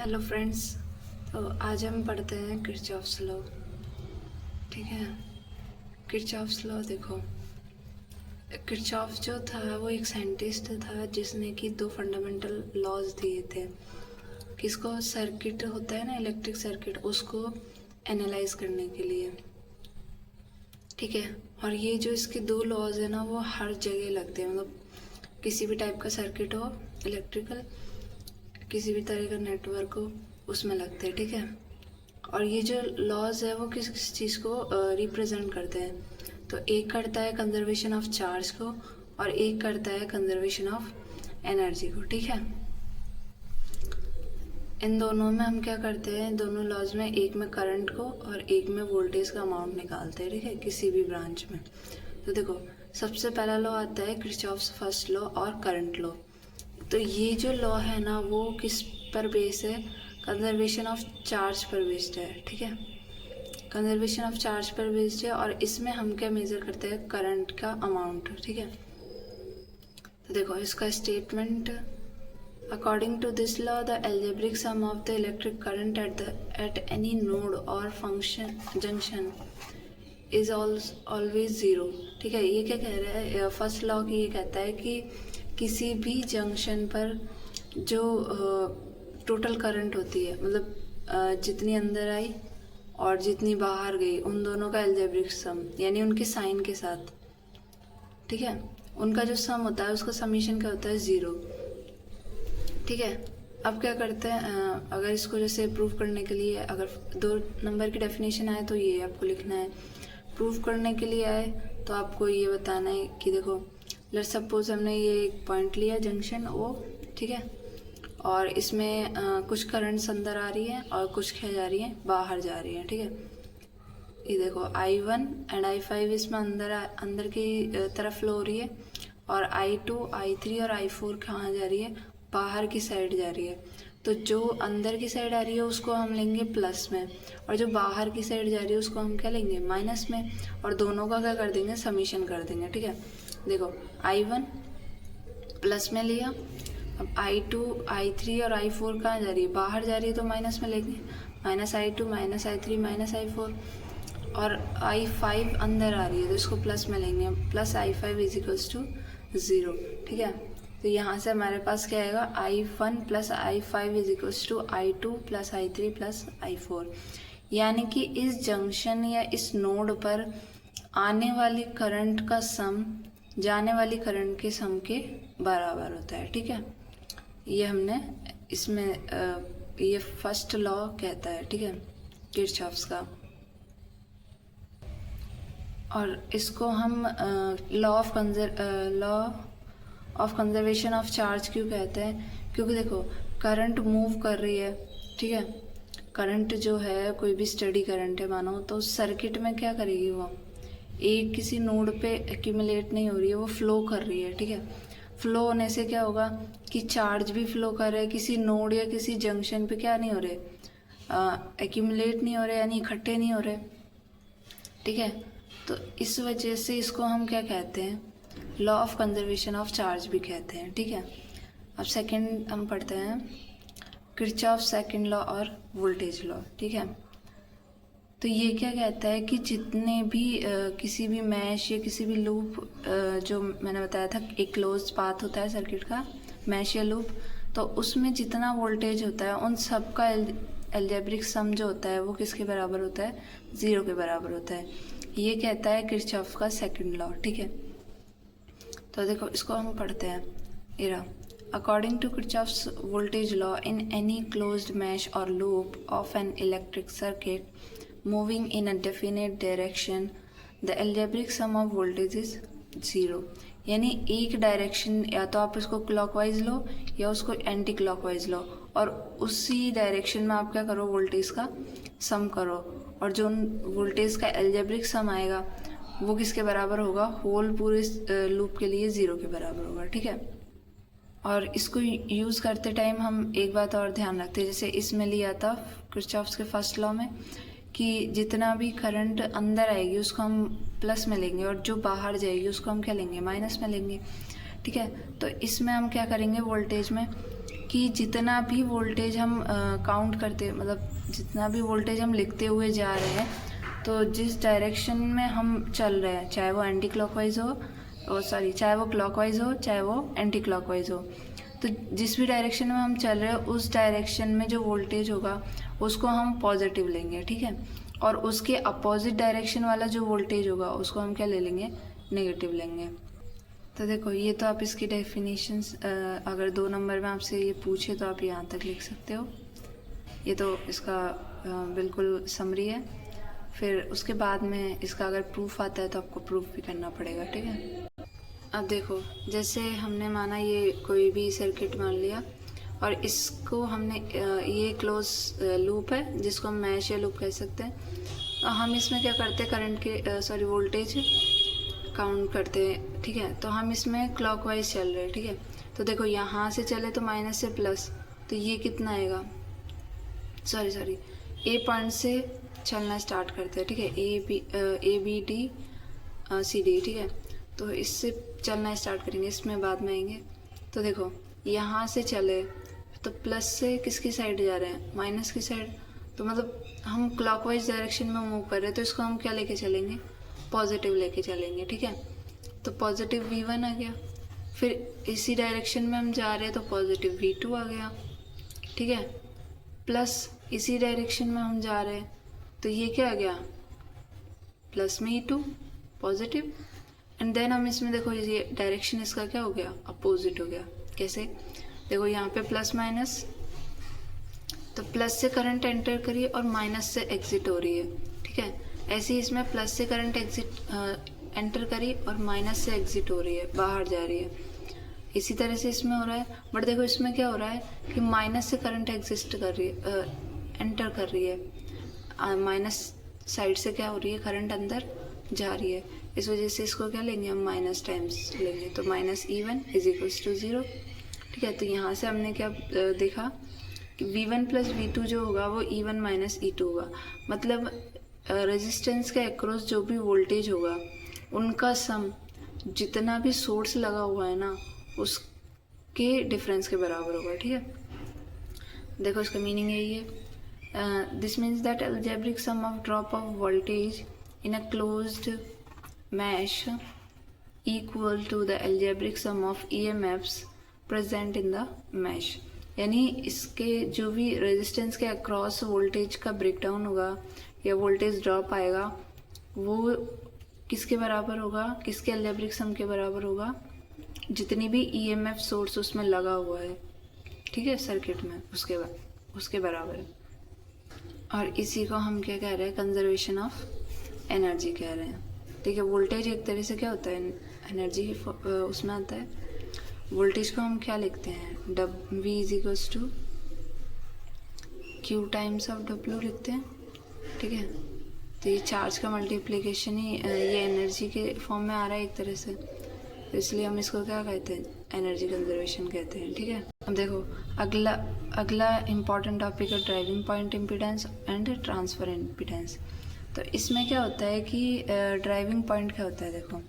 Hello friends. तो आज हम पढ़ते हैं किरचॉफ्स लॉ। ठीक है, किरचॉफ्स लॉ देखो, किरचॉफ जो था वो एक साइंटिस्ट था जिसने कि दो फंडामेंटल लॉज दिए थे। किसको? सर्किट होता है ना, इलेक्ट्रिक सर्किट, उसको एनालाइज करने के लिए। ठीक है, और ये जो इसके दो लॉज है ना वो हर जगह लगते हैं, मतलब किसी भी टाइप का सर्किट हो इलेक्ट्रिकल, किसी भी तरह का नेटवर्क हो, उसमें लगते हैं। ठीक है, और ये जो लॉज है वो किस किस चीज़ को रिप्रेजेंट करते हैं? तो एक करता है कंजर्वेशन ऑफ चार्ज को और एक करता है कंजर्वेशन ऑफ एनर्जी को। ठीक है, इन दोनों में हम क्या करते हैं, दोनों लॉज में एक में करंट को और एक में वोल्टेज का अमाउंट निकालते हैं। ठीक है, किसी भी ब्रांच में। तो देखो, सबसे पहला लॉ आता है किरचॉफ्स फर्स्ट लॉ और करंट लॉ। तो ये जो लॉ है ना वो किस पर बेस्ड है? कंजर्वेशन ऑफ चार्ज पर बेस्ड है। ठीक है, कंजर्वेशन ऑफ चार्ज पर बेस्ड है, और इसमें हम क्या मेजर करते हैं? करंट का अमाउंट। ठीक है, तो देखो इसका statement, according to this law the algebraic sum of the electric current at any node or function junction is always zero। ठीक है, ये क्या कह रहा है? फर्स्ट लॉ की ये कहता है कि किसी भी जंक्शन पर जो टोटल करंट होती है, मतलब जितनी अंदर आई और जितनी बाहर गई, उन दोनों का एल्जेब्रिक सम, यानी उनके साइन के साथ। ठीक है, उनका जो सम होता है उसका समीशन क्या होता है? ज़ीरो। ठीक है, अब क्या करते हैं, अगर इसको जैसे प्रूव करने के लिए, अगर दो नंबर की डेफिनेशन आए तो ये आपको लिखना है। प्रूव करने के लिए आए तो आपको ये बताना है कि देखो, लेट्स सपोज हमने ये एक पॉइंट लिया जंक्शन ओ। ठीक है, और इसमें कुछ करंट्स अंदर आ रही है और कुछ क्या जा रही है? बाहर जा रही है। ठीक है, ये देखो I1 एंड I5 इसमें अंदर की तरफ फ्लो हो रही है, और I2, I3 और I4 कहाँ जा रही है? बाहर की साइड जा रही है। तो जो अंदर की साइड आ रही है उसको हम लेंगे प्लस में, और जो बाहर की साइड जा रही है उसको हम क्या लेंगे? माइनस में, और दोनों का क्या कर देंगे? समीशन कर देंगे। ठीक है, देखो I1 प्लस में लिया, अब I2, I3 और I4 कहाँ जा रही है? बाहर जा रही है, तो माइनस में लेंगे, minus I2 minus I3 minus I4, और I5 अंदर आ रही है तो इसको प्लस में लेंगे, plus I5 is equals to zero. ठीक है, तो यहाँ से हमारे पास क्या आएगा? I1 plus I5 is equals to I2 plus I3 plus I4। यानी कि इस जंक्शन या इस नोड पर आने वाली करंट का सम जाने वाली करंट के सम के बराबर होता है। ठीक है, ये हमने इसमें ये फर्स्ट लॉ कहता है। ठीक है, किरचॉफ्स का। और इसको हम law of conservation of charge क्यों कहते हैं? क्योंकि देखो, करंट मूव कर रही है। ठीक है, करंट जो है, कोई भी स्टडी करंट है मानो, तो सर्किट में क्या करेगी? वो एक किसी नोड पे एक्यूमुलेट नहीं हो रही है, वो फ्लो कर रही है। ठीक है, फ्लो होने से क्या होगा कि चार्ज भी फ्लो कर रहे हैं किसी नोड या किसी जंक्शन पे, क्या नहीं हो रहे? एक्यूमुलेट नहीं हो रहे, यानी इकट्ठे नहीं हो रहे। ठीक है, तो इस वजह से इसको हम क्या कहते हैं? Law of conservation of charge भी कहते हैं। ठीक है, अब सेकंड हम पढ़ते हैं किरचॉफ सेकंड लॉ और वोल्टेज लॉ। ठीक है, तो ये क्या कहता है कि जितने भी किसी भी मैश या किसी भी लूप, जो मैंने बताया था एक क्लोज पाथ होता है सर्किट का, मैश या लूप, तो उसमें जितना वोल्टेज होता है उन सब का एल्जेब्रिक सम जो होता है वो किसके बराबर होता है? ज़ीरो के बराबर होता है। ये कहता है किरचॉफ का सेकंड लॉ। ठीक है, तो देखो इसको हम पढ़ते हैं। इरा according to Kirchhoff's voltage law in any closed mesh और loop of an electric circuit moving in a definite direction the algebraic sum of voltage is zero. यानी एक डायरेक्शन, या तो आप इसको क्लॉकवाइज लो या उसको एंटी क्लॉकवाइज लो, और उसी डायरेक्शन में आप क्या करो? वोल्टेज का सम करो, और जो वोल्टेज का एल्जेब्रिक सम आएगा वो किसके बराबर होगा? होल पूरे लूप के लिए ज़ीरो के बराबर होगा। ठीक है, और इसको यूज़ करते टाइम हम एक बात और ध्यान रखते हैं, जैसे इसमें लिया था किरचॉफ्स के फर्स्ट लॉ में, कि जितना भी करंट अंदर आएगी उसको हम प्लस में लेंगे, और जो बाहर जाएगी उसको हम क्या लेंगे? माइनस में लेंगे। ठीक है, तो इसमें हम क्या करेंगे वोल्टेज में कि जितना भी वोल्टेज हम काउंट करते, मतलब जितना भी वोल्टेज हम लिखते हुए जा रहे हैं, तो जिस डायरेक्शन में हम चल रहे हैं, चाहे वो एंटी क्लॉकवाइज हो, चाहे वो क्लॉकवाइज हो, चाहे वो एंटी क्लॉकवाइज हो, तो जिस भी डायरेक्शन में हम चल रहे हैं उस डायरेक्शन में जो वोल्टेज होगा उसको हम पॉजिटिव लेंगे, ठीक है। और उसके अपोजिट डायरेक्शन वाला जो वोल्टेज होगा उसको हम क्या ले लेंगे, नेगेटिव लेंगे। तो देखो ये तो आप इसकी डेफिनेशंस अगर 2 नंबर में आपसे ये पूछे तो आप यहाँ तक लिख सकते हो। ये तो इसका बिल्कुल समरी है। फिर उसके बाद में इसका अगर प्रूफ आता है तो आपको प्रूफ भी करना पड़ेगा, ठीक है। अब देखो, जैसे हमने माना ये कोई भी सर्किट मान लिया और इसको हमने ये क्लोज लूप है जिसको हम मैश या लूप कह सकते हैं। हम इसमें क्या करते हैं, करंट के वोल्टेज काउंट करते हैं, ठीक है। तो हम इसमें क्लॉकवाइज चल रहे हैं, ठीक है। तो देखो यहाँ से चले तो माइनस से प्लस, तो ये कितना आएगा, सॉरी ए पॉइंट से चलना स्टार्ट करते हैं, ठीक है। A B D C D, ठीक है। तो इससे चलना स्टार्ट करेंगे, इसमें बाद में आएंगे। तो देखो यहाँ से चले तो प्लस से किसकी साइड जा रहे हैं, माइनस की साइड। तो मतलब हम क्लॉकवाइज डायरेक्शन में मूव कर रहे हैं, तो इसको हम क्या लेके चलेंगे, पॉजिटिव लेके चलेंगे, ठीक है। तो पॉजिटिव V1 आ गया। फिर इसी डायरेक्शन में हम जा रहे हैं तो पॉजिटिव V2 आ गया, ठीक है। प्लस इसी डायरेक्शन में हम जा रहे हैं तो ये क्या आ गया, प्लस में E2 पॉजिटिव। एंड देन हम इसमें देखो ये डायरेक्शन इसका क्या हो गया, अपोजिट हो गया। कैसे, देखो यहाँ पे प्लस माइनस, तो प्लस से करंट एंटर करिए और माइनस से एग्जिट हो रही है, ठीक है। ऐसे ही इसमें प्लस से करंट एंटर करी और माइनस से एग्जिट हो रही है, बाहर जा रही है। इसी तरह से इसमें हो रहा है, बट देखो इसमें क्या हो रहा है कि माइनस से करंट एग्जिस्ट कर रही है, एंटर कर रही है। माइनस साइड से क्या हो रही है, करंट अंदर जा रही है। इस वजह से इसको क्या लेंगे हम, माइनस टाइम्स लेंगे। तो minus E1 is equals to 0, ठीक है। तो यहाँ से हमने क्या देखा कि V1 प्लस V2 जो होगा वो E1 माइनस E2 होगा। मतलब रेजिस्टेंस के अक्रॉस जो भी वोल्टेज होगा उनका सम जितना भी सोर्स लगा हुआ है ना उसके डिफरेंस के बराबर होगा, ठीक है। देखो इसका मीनिंग यही है, this means that algebraic sum of drop of voltage in a closed mesh equal to the algebraic sum of EMFs present in the mesh. यानी इसके जो भी रेजिस्टेंस के अक्रॉस वोल्टेज का ब्रेकडाउन होगा या वोल्टेज ड्रॉप आएगा वो किसके बराबर होगा, किसके अलजेब्रिक सम के बराबर होगा, जितनी भी EMF सोर्स उसमें लगा हुआ है, ठीक है, सर्किट में, उसके बराबर है। और इसी को हम क्या कह रहे हैं, कंजर्वेशन ऑफ एनर्जी कह रहे हैं, ठीक है। वोल्टेज एक तरह से क्या होता है, एनर्जी उसमें आता है। वोल्टेज को हम क्या लिखते हैं, V is equals to Q times of W लिखते हैं, ठीक है। तो ये चार्ज का मल्टीप्लिकेशन ही ये एनर्जी के फॉर्म में आ रहा है एक तरह से, तो इसलिए हम इसको क्या कहते हैं, एनर्जी कंजर्वेशन कहते हैं, ठीक है। अब देखो अगला इम्पॉर्टेंट टॉपिक है driving point impedance and transfer impedance. तो इसमें क्या होता है कि ड्राइविंग पॉइंट क्या होता है, देखो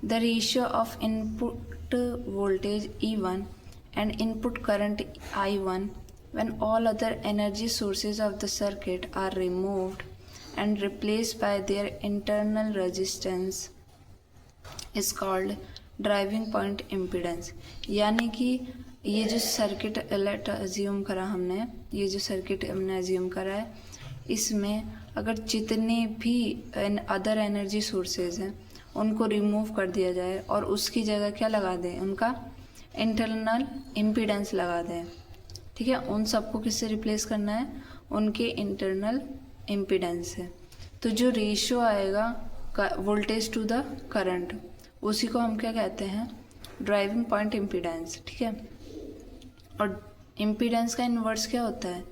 the ratio of input voltage E1 and input current I1 when all other energy sources of the circuit are removed and replaced by their internal resistance is called driving point impedance। यानी कि ये जो circuit assume करा हमने, ये जो circuit हमने assume करा है, इसमें अगर जितने भी अदर एनर्जी सोर्सेज हैं उनको रिमूव कर दिया जाए और उसकी जगह क्या लगा दें, उनका इंटरनल इम्पीडेंस लगा दें, ठीक है। उन सबको किससे रिप्लेस करना है, उनके इंटरनल इम्पीडेंस से। तो जो रेशियो आएगा वोल्टेज टू द करंट, उसी को हम क्या कहते हैं, ड्राइविंग पॉइंट इम्पीडेंस, ठीक है। और इम्पीडेंस का इन्वर्स क्या होता है,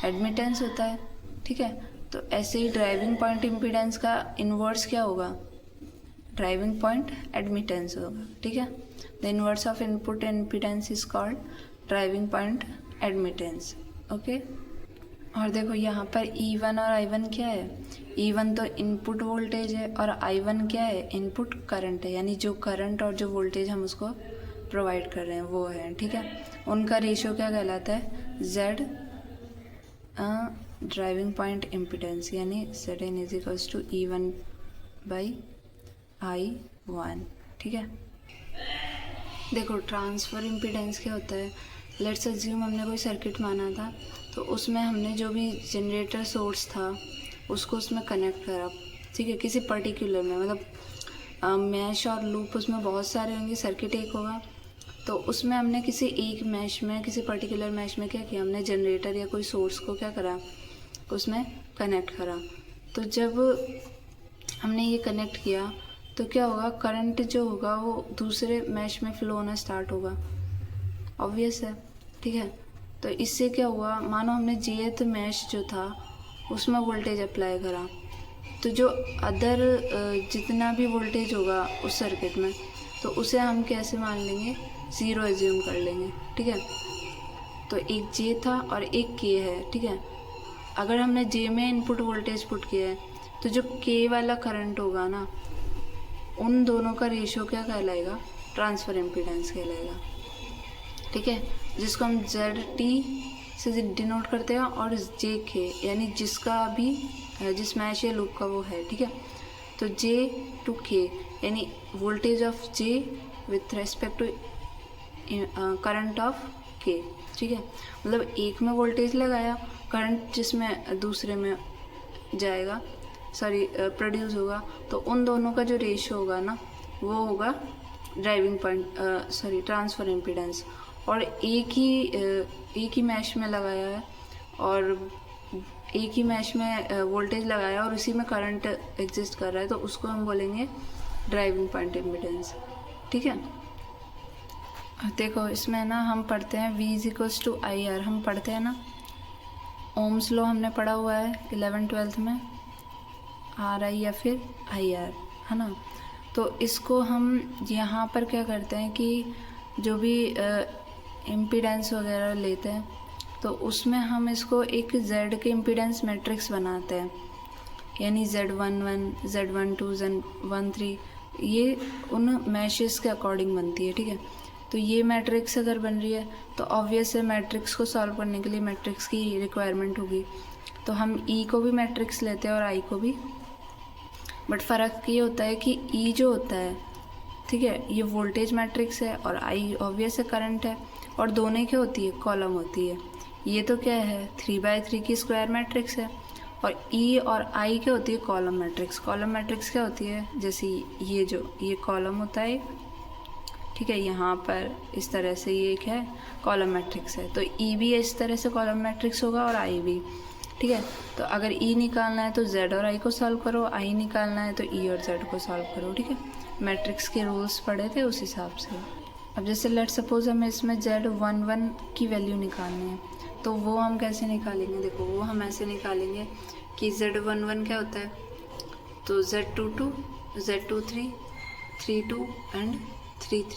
एडमिटेंस होता है, ठीक है। तो ऐसे ही ड्राइविंग पॉइंट इम्पीडेंस का इन्वर्स क्या होगा, ड्राइविंग पॉइंट एडमिटेंस होगा, ठीक है। The inverse of input impedance is called driving point admittance, okay. और देखो यहाँ पर E1 और I1 क्या है, E1 तो इनपुट वोल्टेज है और I1 क्या है, इनपुट करंट है। यानी जो करंट और जो वोल्टेज हम उसको प्रोवाइड कर रहे हैं वो है, ठीक है। उनका रेशियो क्या कहलाता है, Z ड्राइविंग पॉइंट इम्पिडेंस, यानी Zn is equals to E1/I1, ठीक है। देखो ट्रांसफ़र इम्पिडेंस क्या होता है, लेट्स अज्यूम हमने कोई सर्किट माना था, तो उसमें हमने जो भी जनरेटर सोर्स था उसको उसमें कनेक्ट करा, ठीक है, किसी पर्टिकुलर में, मतलब मैश और लूप उसमें बहुत सारे होंगे, सर्किट एक होगा, तो उसमें हमने किसी एक मैश में, किसी पर्टिकुलर मैश में क्या किया, हमने जनरेटर या कोई सोर्स को क्या करा, उसमें कनेक्ट करा। तो जब हमने ये कनेक्ट किया तो क्या होगा, करंट जो होगा वो दूसरे मैश में फ्लो होना स्टार्ट होगा, ऑब्वियस है, ठीक है। तो इससे क्या हुआ, मानो हमने jth मैश जो था उसमें वोल्टेज अप्लाई करा, तो जो अदर जितना भी वोल्टेज होगा उस सर्किट में, तो उसे हम कैसे मान लेंगे, ज़ीरो एज्यूम कर लेंगे, ठीक है। तो एक J था और एक K है, ठीक है। अगर हमने J में इनपुट वोल्टेज पुट किया है तो जो K वाला करंट होगा ना, उन दोनों का रेशियो क्या कहलाएगा, ट्रांसफ़र इम्पीडेंस कहलाएगा, ठीक है, जिसको हम ZT से डिनोट करते हैं, और JK यानी जिसका भी जिस मैश या लूप का वो है, ठीक है। तो J to K यानी voltage of J with respect to current of K, ठीक है। मतलब एक में वोल्टेज लगाया, करंट जिसमें दूसरे में जाएगा, प्रोड्यूस होगा, तो उन दोनों का जो रेशियो होगा ना वो होगा ड्राइविंग पॉइंट ट्रांसफ़र इम्पीडेंस। और एक ही मैश में लगाया है और एक ही मैश में वोल्टेज लगाया और उसी में करंट एग्जिस्ट कर रहा है, तो उसको हम बोलेंगे ड्राइविंग पॉइंट इम्पीडेंस, ठीक है। देखो इसमें ना हम पढ़ते हैं V is equals to IR, हम पढ़ते हैं ना, ओम्स लॉ हमने पढ़ा हुआ है 11th-12th में, RI या फिर IR, है ना। तो इसको हम यहाँ पर क्या करते हैं कि जो भी इम्पीडेंस वगैरह लेते हैं तो उसमें हम इसको एक Z के इम्पीडेंस मैट्रिक्स बनाते हैं, यानी Z11, Z12, Z13, ये उन मैशेस के अकॉर्डिंग बनती है, ठीक है। तो ये मैट्रिक्स अगर बन रही है तो ऑब्वियस है मैट्रिक्स को सॉल्व करने के लिए मैट्रिक्स की रिक्वायरमेंट होगी, तो हम E को भी मैट्रिक्स लेते हैं और I को भी, बट फ़र्क ये होता है कि E जो होता है, ठीक है, ये वोल्टेज मैट्रिक्स है और I ऑब्वियस है करंट है, और दोनों क्या होती है, कॉलम होती है। ये तो क्या है 3/3 की स्क्वायर मैट्रिक्स है, और E और I क्या होती है, कॉलम मैट्रिक्स। कॉलम मैट्रिक्स क्या होती है, जैसे ये कॉलम होता है, ठीक है, यहाँ पर इस तरह से ये एक है कॉलम मैट्रिक्स है, तो E भी इस तरह से कॉलम मैट्रिक्स होगा और I भी, ठीक है। तो अगर E निकालना है तो Z और I को सॉल्व करो, I निकालना है तो E और Z को सॉल्व करो, ठीक है। मैट्रिक्स के रूल्स पढ़े थे उस हिसाब से। अब जैसे लेट सपोज हमें इसमें Z11 की वैल्यू निकालनी है, तो वो हम कैसे निकालेंगे, देखो वो हम ऐसे निकालेंगे कि Z11 क्या होता है, तो Z22, Z23, 32 एंड 33,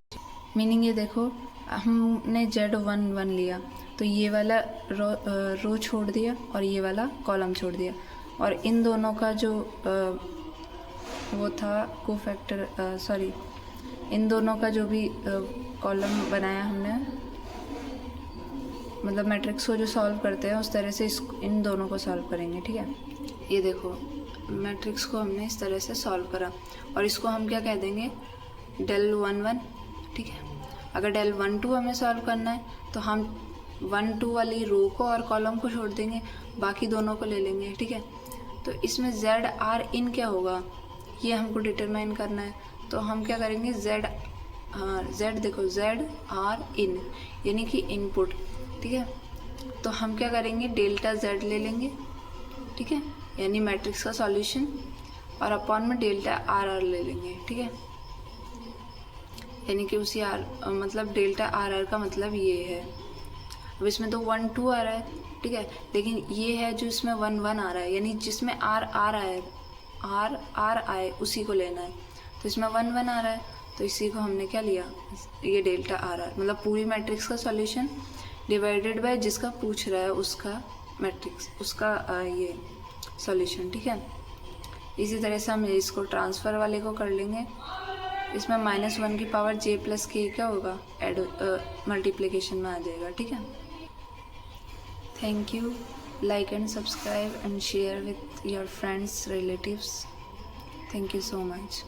मीनिंग ये देखो हमने Z11 लिया तो ये वाला रो छोड़ दिया और ये वाला कॉलम छोड़ दिया, और इन दोनों का जो वो था कोफैक्टर, इन दोनों का जो भी कॉलम बनाया हमने, मतलब मैट्रिक्स को जो सॉल्व करते हैं उस तरह से इन दोनों को सॉल्व करेंगे, ठीक है। ये देखो मैट्रिक्स को हमने इस तरह से सॉल्व करा, और इसको हम क्या कह देंगे, del11, ठीक है। अगर del12 हमें सॉल्व करना है तो हम 1-2 वाली रो को और कॉलम को छोड़ देंगे, बाकी दोनों को ले लेंगे, ठीक है। तो इसमें ZR क्या होगा ये हमको डिटरमाइन करना है, तो हम क्या करेंगे, Z देखो ZR यानी कि इनपुट, ठीक है। तो हम क्या करेंगे, डेल्टा Z ले लेंगे, ठीक है, यानी मैट्रिक्स का सॉल्यूशन, और अपॉन में डेल्टा RR ले लेंगे, ठीक है, यानी कि उसी मतलब डेल्टा RR का मतलब ये है। अब इसमें तो 1-2 आ रहा है, ठीक है, लेकिन ये है जो इसमें 1-1 आ रहा है, यानी जिसमें R आए उसी को लेना है, तो इसमें 1-1 आ रहा है, तो इसी को हमने क्या लिया, ये डेल्टा RR, मतलब पूरी मैट्रिक्स का सॉल्यूशन डिवाइडेड बाय जिसका पूछ रहा है उसका मैट्रिक्स, उसका ये सॉल्यूशन, ठीक है। इसी तरह से हम इसको ट्रांसफ़र वाले को कर लेंगे, इसमें -1 की पावर j प्लस k क्या होगा, एड मल्टीप्लिकेशन में आ जाएगा, ठीक है। Thank you, like and subscribe and share with your friends relatives. Thank you so much.